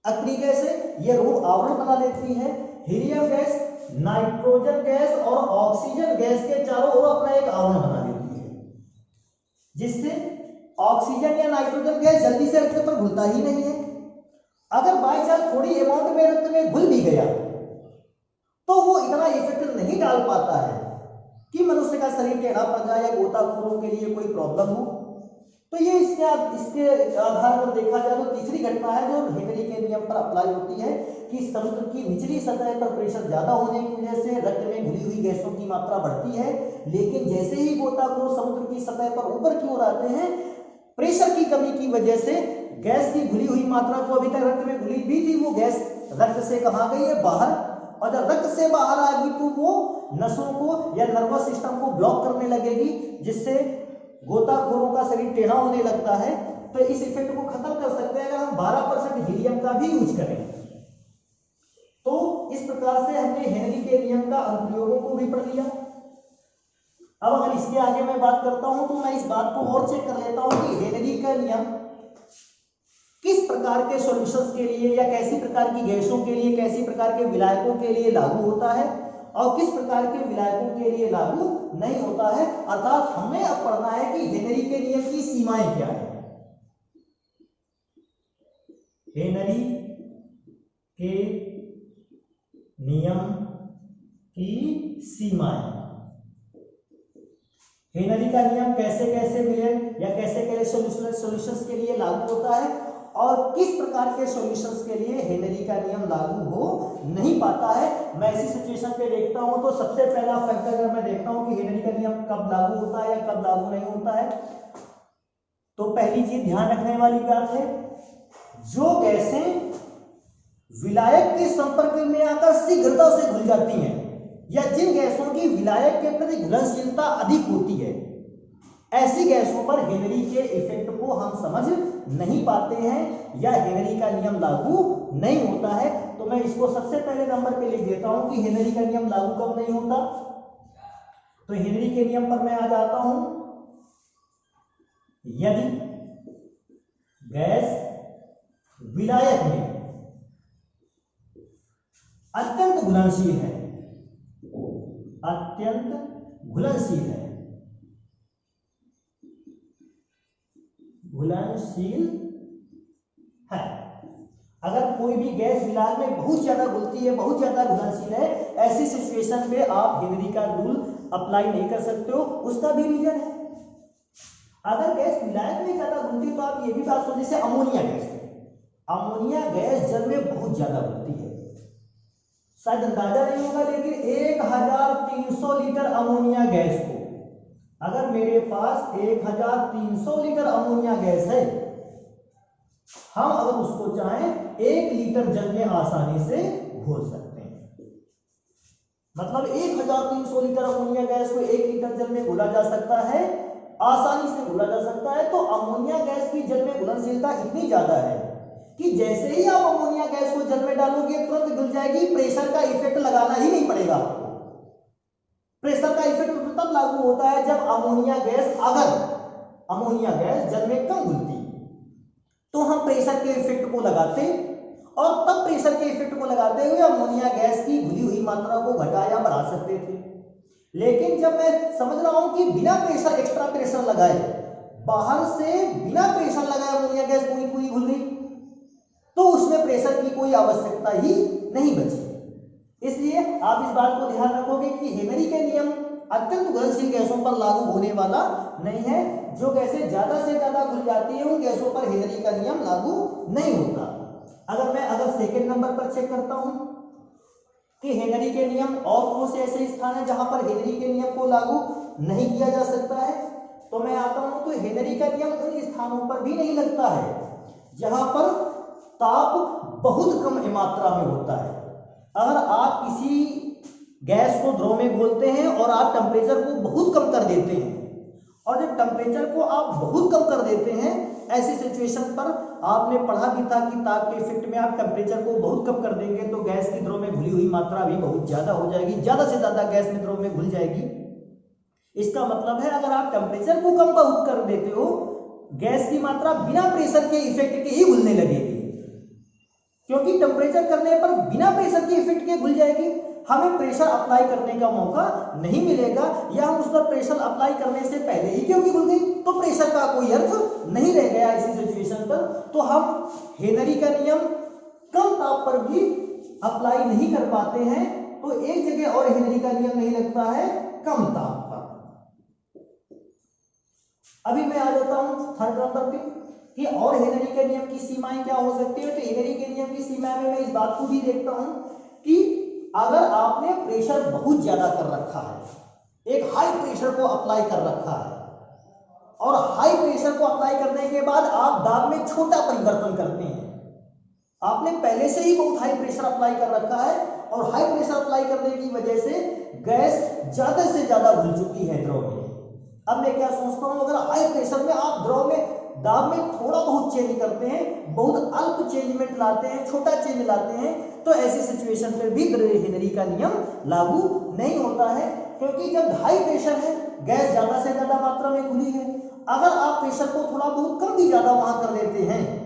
अक्री गैस है, ये रोग आवरण बना लेती है। हीलियम गैस नाइट्रोजन गैस और ऑक्सीजन गैस के चारों ओर अपना एक आवरण बना देती है, जिससे ऑक्सीजन या नाइट्रोजन गैस जल्दी से रक्त पर घुलता ही नहीं है। अगर बाय चांस थोड़ी अमाउंट में रक्त में घुल भी गया तो वो इतना इफेक्ट नहीं डाल पाता है कि मनुष्य का शरीर टेढ़ा पड़ जाए या गोताखोरों के लिए कोई प्रॉब्लम हो। तो ये इसके आधार पर देखा जाए तो तीसरी घटना है जो हेनरी के नियम पर अप्लाई होती है कि समुद्र की निचली सतह पर प्रेशर ज्यादा होने की वजह से रक्त में घुली हुई गैसों की मात्रा बढ़ती है, लेकिन जैसे ही गोताखोर समुद्र की सतह पर ऊपर की ओर आते हैं, प्रेशर की कमी की वजह से गैस की घुली हुई मात्रा जो अभी तक रक्त में घुली भी थी वो गैस रक्त से कहाँ गई है, बाहर। और जब रक्त से बाहर आएगी तो वो नसों को या नर्वस सिस्टम को ब्लॉक करने लगेगी, जिससे गोताखोरों का शरीर टेढ़ा होने लगता है। तो इस इफेक्ट को खत्म कर सकते हैं अगर हम 12% हीलियम का भी यूज करें। तो इस प्रकार से हमने हेनरी के नियम का अनुप्रयोगों को भी पढ़ लिया। अब अगर इसके आगे मैं बात करता हूं तो मैं इस बात को और चेक कर लेता हूं कि हेनरी का नियम किस प्रकार के सॉल्यूशंस के लिए या कैसी प्रकार की गैसों के लिए, कैसी प्रकार के विलायकों के लिए लागू होता है और किस प्रकार के विलायकों के लिए लागू नहीं होता है। अर्थात हमें अब पढ़ना है कि हेनरी के नियम की सीमाएं क्या है। हेनरी के नियम की सीमाएं, हेनरी का नियम कैसे कैसे विलयन या कैसे कैसे सॉल्यूशंस के लिए लागू होता है और किस प्रकार के सॉल्यूशंस के लिए हेनरी का नियम लागू हो नहीं पाता है। मैं ऐसी सिचुएशन पे देखता हूं तो सबसे पहला फैक्टर अगर मैं देखता हूं कि हेनरी का नियम कब लागू होता है या कब लागू नहीं होता है, तो पहली चीज ध्यान रखने वाली बात है, जो गैसें विलायक के संपर्क में आकर शीघ्रता से घुल जाती हैं या जिन गैसों की विलायक के प्रति घुलनशीलता अधिक होती है, ऐसी गैसों पर हेनरी के इफेक्ट को हम समझ नहीं पाते हैं या हेनरी का नियम लागू नहीं होता है। तो मैं इसको सबसे पहले नंबर पे लिख देता हूं कि हेनरी का नियम लागू कब नहीं होता। तो हेनरी के नियम पर मैं आ जाता हूं, यदि गैस विलायक में अत्यंत घुलनशील है, अत्यंत घुलनशील है, घुलनशील है। अगर कोई भी गैस विलायक में बहुत ज्यादा घुलती है, बहुत ज्यादा घुलनशील है, ऐसी सिचुएशन पे आप हेनरी का रूल अप्लाई नहीं कर सकते हो। उसका भी रीजन है, अगर गैस विलायक में ज्यादा घुलती है तो आप ये भी बात सोचिए, जैसे अमोनिया गैस है, अमोनिया गैस जल में बहुत ज्यादा घुलती है, शायद अंदाजा नहीं होगा लेकिन 1300 लीटर अमोनिया गैस को अगर मेरे पास 1300 लीटर अमोनिया गैस है, हम अगर उसको चाहें 1 लीटर जल में आसानी से घोल सकते हैं। मतलब 1300 लीटर अमोनिया गैस को 1 लीटर जल में घोला जा सकता है, आसानी से घोला जा सकता है। तो अमोनिया गैस की जल में घुलनशीलता इतनी ज्यादा है कि जैसे ही आप अमोनिया गैस को जल में डालोगे तुरंत घुल जाएगी, प्रेशर का इफेक्ट लगाना ही नहीं पड़ेगा आपको। प्रेशर का इफेक्ट तब लागू होता है जब अमोनिया गैस जल में कम घुलती, तो हम प्रेशर के इफेक्ट को लगाते और तब प्रेशर के इफेक्ट को लगाते हुए अमोनिया गैस की घुली हुई मात्रा को घटा या बढ़ा सकते थे। लेकिन जब मैं समझ रहा हूं कि बिना प्रेशर, एक्स्ट्रा प्रेशर लगाए, बाहर से बिना प्रेशर लगाए अमोनिया गैस पूरी पूरी घुल गई, तो उसमें प्रेशर की कोई आवश्यकता ही नहीं बची। इसलिए आप इस बात को ध्यान रखोगे कि हेनरी के नियम अत्यंत घुलनशील गैसों पर लागू होने वाला नहीं है। जो गैसें ज्यादा से ज्यादा घुल जाती है उन गैसों पर हेनरी का नियम लागू नहीं होता। अगर सेकेंड नंबर पर चेक करता हूं कि हेनरी के नियम और कौन से ऐसे स्थान है जहां पर हेनरी के नियम को लागू नहीं किया जा सकता है, तो मैं आता हूं तो हेनरी का नियम उन स्थानों पर भी नहीं लगता है जहां पर ताप बहुत कम मात्रा में होता है। अगर आप किसी गैस को द्रव में घोलते हैं और आप टेम्परेचर को बहुत कम कर देते हैं, और जब टेम्परेचर को आप बहुत कम कर देते हैं, ऐसी सिचुएशन पर आपने पढ़ा भी था कि ताप के इफेक्ट में आप टेम्परेचर को बहुत कम कर देंगे तो गैस की द्रव में घुली हुई मात्रा भी बहुत ज्यादा हो जाएगी, ज्यादा से ज्यादा गैस में द्रव में घुल जाएगी। इसका मतलब है अगर आप टेम्परेचर को कम बहुत कर देते हो, गैस की मात्रा बिना प्रेशर के इफेक्ट के ही घुलने लगेगी, क्योंकि टेम्परेचर करने पर बिना प्रेशर के इफेक्ट के घुल जाएगी। हमें प्रेशर अप्लाई करने का मौका नहीं मिलेगा, या हम उस पर प्रेशर अप्लाई करने से पहले ही क्योंकि घुल गई तो प्रेशर का कोई अर्थ नहीं रह गया इसी सिचुएशन पर। तो हम हेनरी का नियम कम ताप पर भी अप्लाई नहीं कर पाते हैं, तो एक जगह और हेनरी का नियम नहीं लगता है, कम ताप पर। अभी मैं आ जाता हूं थर्ड नंबर पे कि और हेनरी के नियम की सीमाएं क्या हो सकती है। तो हेनरी के नियम की सीमा में मैं इस बात को भी देखता हूं कि अगर आपने प्रेशर बहुत ज्यादा कर रखा है, एक हाई प्रेशर को अप्लाई कर रखा है, और हाई प्रेशर को अप्लाई करने के बाद आप दाब में छोटा परिवर्तन करते हैं, आपने पहले से ही बहुत हाई प्रेशर अप्लाई कर रखा है और हाई प्रेशर अप्लाई करने की वजह से गैस ज्यादा से ज्यादा घुल चुकी है द्रव में। अब मैं क्या सोचता हूं, अगर हाई प्रेशर में आप द्रव में दाब में थोड़ा बहुत चेंज करते हैं, बहुत अल्प चेंजमेंट लाते हैं, छोटा चेंज लाते हैं, तो ऐसी सिचुएशन पे भी हेनरी का नियम लागू नहीं होता है, क्योंकि जब हाई प्रेशर है, गैस ज्यादा से ज्यादा मात्रा में खुली है, अगर आप प्रेशर को थोड़ा बहुत कम भी ज्यादा वहां कर देते हैं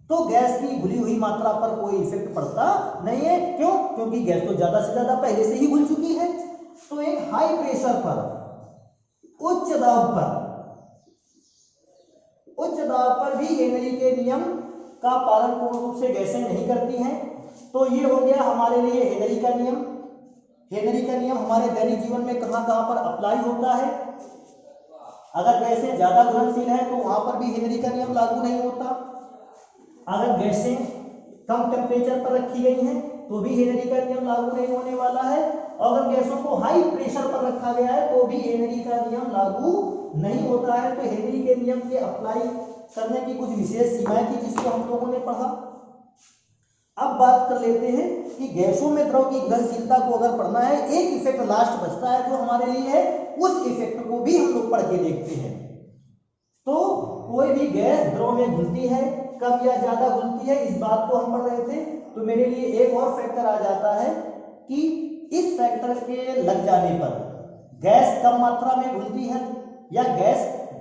तो गैस की घुली हुई मात्रा पर कोई इफेक्ट पड़ता नहीं है। क्यों? क्योंकि गैस तो ज्यादा से ज्यादा पहले से ही घुल चुकी है। तो एक हाई प्रेशर पर, उच्च दाब पर भी हेनरी के नियम का पालन पूर्ण रूप से गैसें नहीं करती हैं। तो ये हो गया हमारे लिए हेनरी का नियम। हेनरी का नियम हमारे दैनिक जीवन में कहां कहां पर अप्लाई होता है। अगर गैसें ज्यादा घुलनशील है तो वहां पर भी हेनरी का नियम लागू नहीं होता। अगर गैसें कम टेम्परेचर पर रखी गई हैं तो भी हेनरी का नियम लागू नहीं होने वाला है। अगर गैसों को हाई प्रेशर पर रखा गया है तो भी हेनरी का नियम लागू नहीं होता है। तो हेनरी के नियम के अप्लाई करने की कुछ विशेष सीमाएं थी जिसको हम लोगों ने पढ़ा। अब बात कर लेते हैं कि गैसों में द्रव की घुलनशीलता को अगर पढ़ना है, एक इफेक्ट लास्ट बचता है जो हमारे लिए है, उस इफेक्ट को भी हम लोग पढ़ के देखते हैं। तो कोई भी गैस द्रव में घुलती है, कम या ज्यादा घुलती है, इस बात को हम पढ़ रहे थे। तो मेरे लिए एक और फैक्टर आ जाता है कि इस फैक्टर के लग जाने पर गैस कम मात्रा में घुलती है या गैस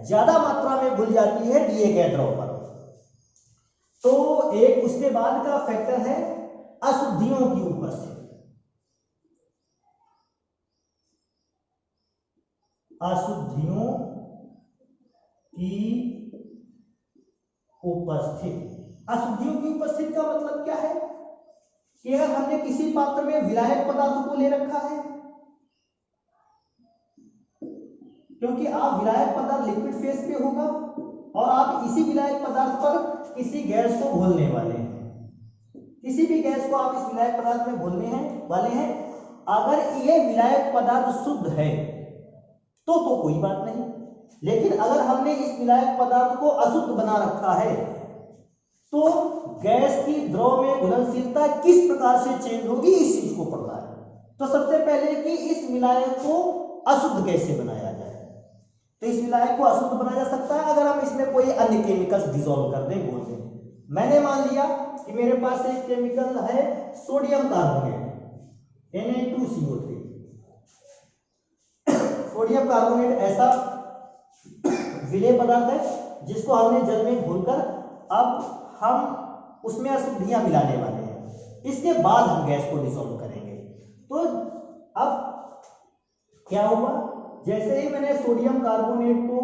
ज्यादा मात्रा में घुल जाती है दिए गए द्रव पर। तो एक उसके बाद का फैक्टर है अशुद्धियों की उपस्थिति। अशुद्धियों की उपस्थिति। अशुद्धियों की उपस्थिति का मतलब क्या है कि अगर हमने किसी पात्र में विलायक पदार्थ को ले रखा है, क्योंकि आप विलायक पदार्थ लिक्विड फेज पे होगा और आप इसी विलायक पदार्थ पर किसी गैस को घोलने वाले हैं, किसी भी गैस को आप इस विलायक पदार्थ में घोलने वाले हैं। अगर ये विलायक पदार्थ शुद्ध है तो कोई बात नहीं। लेकिन अगर हमने इस विलायक पदार्थ को अशुद्ध बना रखा है तो गैस की द्रव में घुलनशीलता किस प्रकार से चेंज होगी, इस चीज को पढ़ना है। तो सबसे पहले कि इस विलायक को अशुद्ध कैसे बनाया जाए। तो इस विलायक को अशुद्ध बनाया जा सकता है अगर हम इसमें कोई अन्य केमिकल्स डिसॉल्व कर दें, घोल दें। मैंने मान लिया कि मेरे पास एक केमिकल है sodium carbonate Na2CO3। Sodium carbonate ऐसा विलेय पदार्थ है जिसको हमने जल में घोलकर अब हम उसमें अशुद्धियां मिलाने वाले हैं। इसके बाद हम गैस को डिसॉल्व करेंगे। तो अब क्या हुआ, जैसे ही मैंने सोडियम कार्बोनेट को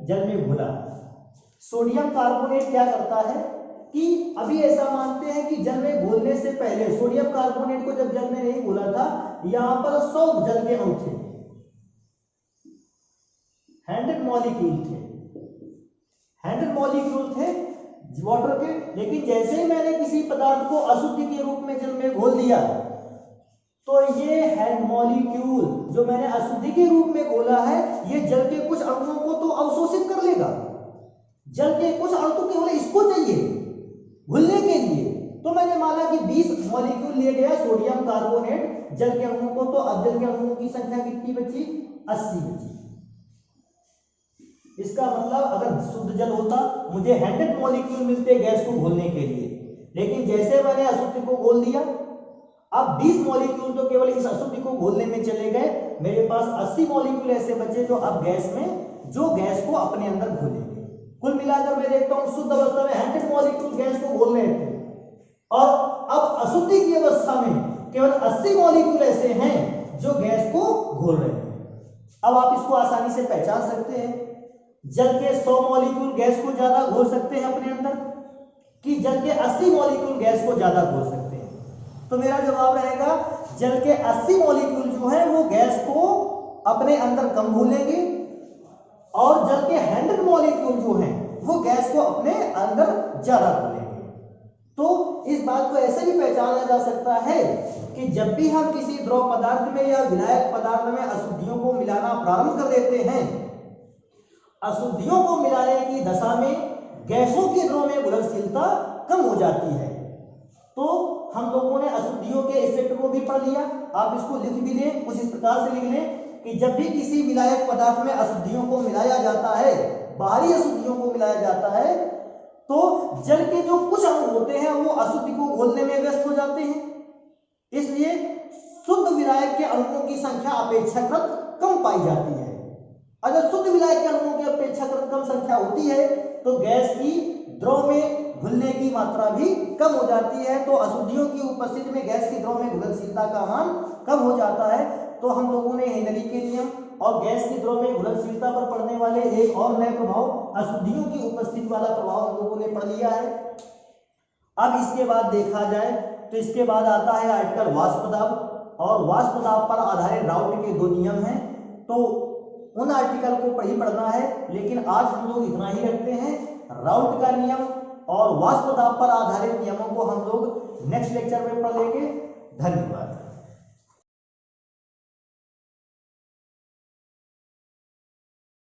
जल में घोला, सोडियम कार्बोनेट क्या करता है कि अभी ऐसा मानते हैं कि जल में घोलने से पहले सोडियम कार्बोनेट को जब जल में नहीं घोला था, यहां पर 100 जल के अणु थे, 100 मॉलिक्यूल थे वाटर के। लेकिन जैसे ही मैंने किसी पदार्थ को अशुद्धि के रूप में जल में घोल दिया तो ये 100 मॉलिक्यूल जो मैंने अशुद्धि के रूप में घोला है, ये जल के कुछ अणुओं को तो अवशोषित कर लेगा। जल के कुछ अणु तो केवल इसको चाहिए घुलने के लिए। तो मैंने माना कि 20 मॉलिक्यूल ले गया सोडियम कार्बोनेट जल के अणुओं को, तो अब जल के अणुओं की संख्या कितनी बची, 80 बची। इसका मतलब अगर शुद्ध जल होता मुझे 100 मॉलिक्यूल मिलते गैस को घोलने के लिए, लेकिन जैसे मैंने अशुद्धि को घोल दिया, अब 20 मॉलिक्यूल तो केवल इस अशुद्धि को घोलने में चले गए, मेरे पास 80 मॉलिक्यूल ऐसे बचे जो अब गैस में, जो गैस को अपने अंदर घोलेंगे। कुल मिलाकर मैं देखता हूं शुद्ध अवस्था में 100 मॉलिक्यूल गैस को घोल रहे थे और अब अशुद्धि की अवस्था में केवल 80 मॉलिक्यूल ऐसे हैं जो गैस को घोल रहे हैं। अब आप इसको आसानी से पहचान सकते हैं, जल के 100 मॉलिक्यूल गैस को ज्यादा घोल सकते हैं अपने अंदर कि जल के 80 मॉलिक्यूल गैस को ज्यादा घोल सकते हैं। तो मेरा जवाब रहेगा जल के 80 मॉलिक्यूल जो है वो गैस को अपने अंदर कम घोलेंगे और जल के 100 मॉलिक्यूल जो हैं वो गैस को अपने अंदर ज्यादा घोलेंगे। तो इस बात को ऐसे भी पहचाना जा सकता है कि जब भी हम किसी द्रव पदार्थ में या विलायक पदार्थ में अशुद्धियों को मिलाना प्रारंभ कर देते हैं, अशुद्धियों को मिलाने की दशा में गैसों की द्रव में घुलनशीलता कम हो जाती है। तो हम लोगों ने अशुद्धियों के इफेक्ट को भी पढ़ लिया। आप इसको लिख भी लें, कुछ इस प्रकार से लिख लें कि जब भी किसी विलायक पदार्थ में अशुद्धियों को मिलाया जाता है, बाहरी अशुद्धियों को मिलाया जाता है, तो जल के जो कुछ अणु होते हैं वो अशुद्धि को घोलने में व्यस्त हो जाते हैं। इसलिए शुद्ध विलायक के अणुओं की संख्या अपेक्षाकृत कम पाई जाती है। अगर शुद्ध विलायक के अणुओं की अपेक्षाकृत कम संख्या होती है तो गैस की द्रव में घुलने की मात्रा भी कम हो जाती है। तो अशुद्धियों की उपस्थिति में गैस की द्रव में घुलनशीलता का मान कम हो जाता है। तो हम लोगों ने हेनरी के नियम और गैस की द्रव में घुलनशीलता पर पड़ने वाले एक और नए प्रभाव, अशुद्धियों की उपस्थिति वाला प्रभाव हम लोगों ने पढ़ लिया है। अब इसके बाद देखा जाए तो इसके बाद आता है आर्टिकल वाष्प दाब, और वाष्प दाब पर आधारित राउट के 2 नियम हैं। तो उन आर्टिकल को ही पढ़ना है, लेकिन आज हम लोग इतना ही रखते हैं। राउट का नियम और वाष्प दाब पर आधारित नियमों को हम लोग नेक्स्ट लेक्चर में पढ़ लेंगे। धन्यवाद।